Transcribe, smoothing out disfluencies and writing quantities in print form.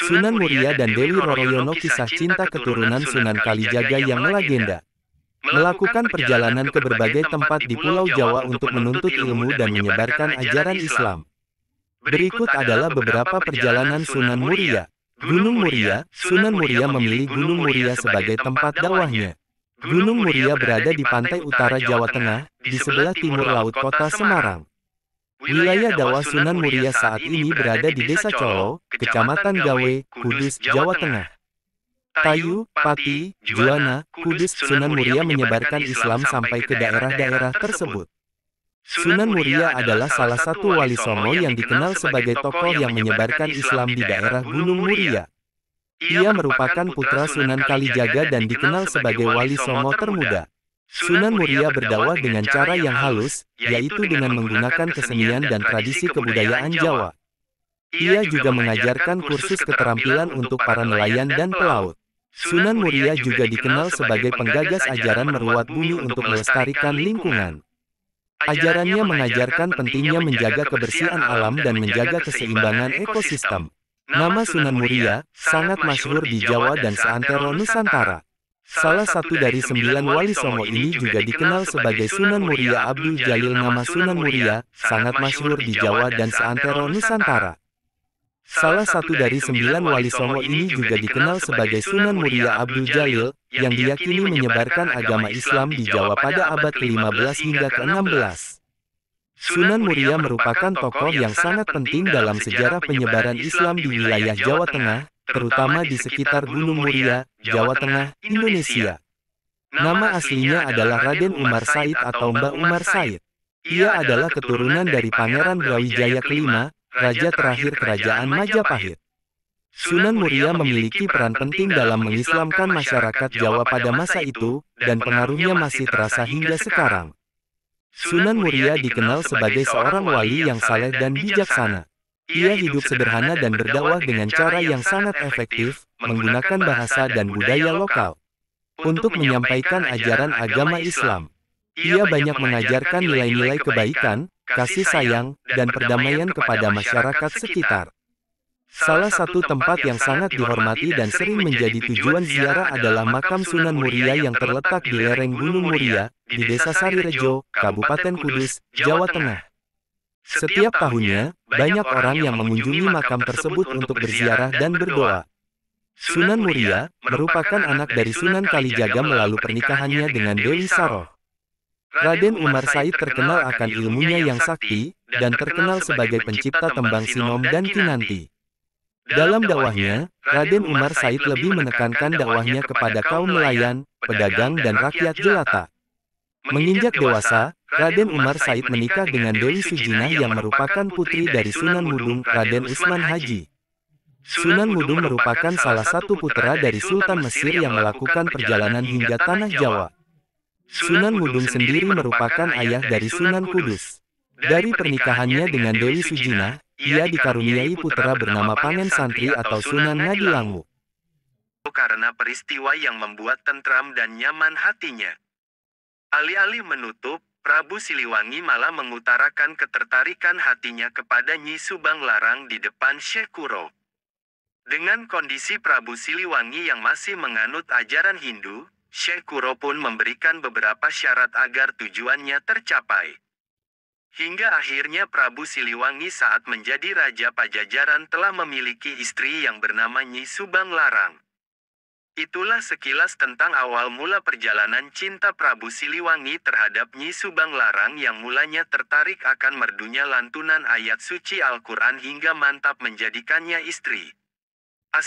Sunan Muria dan Dewi Roroyono, kisah cinta keturunan Sunan Kalijaga yang melegenda. Melakukan perjalanan ke berbagai tempat di Pulau Jawa untuk menuntut ilmu dan menyebarkan ajaran Islam. Berikut adalah beberapa perjalanan Sunan Muria. Gunung Muria. Sunan Muria memilih Gunung Muria sebagai tempat dakwahnya. Gunung Muria berada di pantai utara Jawa Tengah, di sebelah timur laut kota Semarang. Wilayah dakwah Sunan Muria saat ini berada di Desa Colo, Kecamatan Gawe, Kudus, Jawa Tengah. Tayu, Pati, Juwana, Kudus. Sunan Muria menyebarkan Islam sampai ke daerah-daerah tersebut. Sunan Muria adalah salah satu wali Songo yang dikenal sebagai tokoh yang menyebarkan Islam di daerah Gunung Muria. Ia merupakan putra Sunan Kalijaga dan dikenal sebagai wali Songo termuda. Sunan Muria berdakwah dengan cara yang halus, yaitu dengan menggunakan kesenian dan tradisi kebudayaan Jawa. Ia juga mengajarkan kursus keterampilan untuk para nelayan dan pelaut. Sunan Muria juga dikenal sebagai penggagas ajaran merawat bumi untuk melestarikan lingkungan. Ajarannya mengajarkan pentingnya menjaga kebersihan alam dan menjaga keseimbangan ekosistem. Nama Sunan Muria sangat masyhur di Jawa dan seantero Nusantara. Salah satu dari 9 wali Songo ini juga dikenal sebagai Sunan Muria Abdul Jalil. Nama Sunan Muria sangat masyhur di Jawa dan seantero Nusantara. Salah satu dari 9 wali Songo ini juga dikenal sebagai Sunan Muria Abdul Jalil, yang diyakini menyebarkan agama Islam di Jawa pada abad ke-15 hingga ke-16. Sunan Muria merupakan tokoh yang sangat penting dalam sejarah penyebaran Islam di wilayah Jawa Tengah, terutama di sekitar Gunung Muria, Jawa Tengah, Indonesia. Nama aslinya adalah Raden Umar Said atau Mbah Umar Said. Ia adalah keturunan dari Pangeran Brawijaya kelima, raja terakhir Kerajaan Majapahit. Sunan Muria memiliki peran penting dalam mengislamkan masyarakat Jawa pada masa itu, dan pengaruhnya masih terasa hingga sekarang. Sunan Muria dikenal sebagai seorang wali yang saleh dan bijaksana. Ia hidup sederhana dan berdakwah dengan cara yang sangat efektif, menggunakan bahasa dan budaya lokal untuk menyampaikan ajaran agama Islam. Ia banyak mengajarkan nilai-nilai kebaikan, kasih sayang, dan perdamaian kepada masyarakat sekitar. Salah satu tempat yang sangat dihormati dan sering menjadi tujuan ziarah adalah makam Sunan Muria yang terletak di lereng Gunung Muria, di Desa Sarirejo, Kabupaten Kudus, Jawa Tengah. Setiap tahunnya, banyak orang yang mengunjungi makam tersebut untuk berziarah dan berdoa. Sunan Muria merupakan anak dari Sunan Kalijaga melalui pernikahannya dengan Dewi Saroh. Raden Umar Said terkenal akan ilmunya yang sakti, dan terkenal sebagai pencipta tembang Sinom dan Kinanti. Dalam dakwahnya, Raden Umar Said lebih menekankan dakwahnya kepada kaum nelayan, pedagang dan rakyat jelata. Menginjak dewasa, Raden Umar Said menikah dengan Dewi Sujinah yang merupakan putri dari Sunan Mudung, Raden Usman Haji. Sunan Mudung merupakan salah satu putra dari Sultan Mesir yang melakukan perjalanan hingga Tanah Jawa. Sunan Mudung sendiri merupakan ayah dari Sunan Kudus. Dari pernikahannya dengan Dewi Sujinah, ia dikaruniai putra bernama Pangen Santri atau Sunan Ngadilangu. Karena peristiwa yang membuat tentram dan nyaman hatinya. Alih-alih menutup, Prabu Siliwangi malah mengutarakan ketertarikan hatinya kepada Nyi Subang Larang di depan Syekh Kuro. Dengan kondisi Prabu Siliwangi yang masih menganut ajaran Hindu, Syekh Kuro pun memberikan beberapa syarat agar tujuannya tercapai. Hingga akhirnya Prabu Siliwangi saat menjadi Raja Pajajaran telah memiliki istri yang bernama Nyi Subang Larang. Itulah sekilas tentang awal mula perjalanan cinta Prabu Siliwangi terhadap Nyi Subang Larang yang mulanya tertarik akan merdunya lantunan ayat suci Al-Quran hingga mantap menjadikannya istri. *******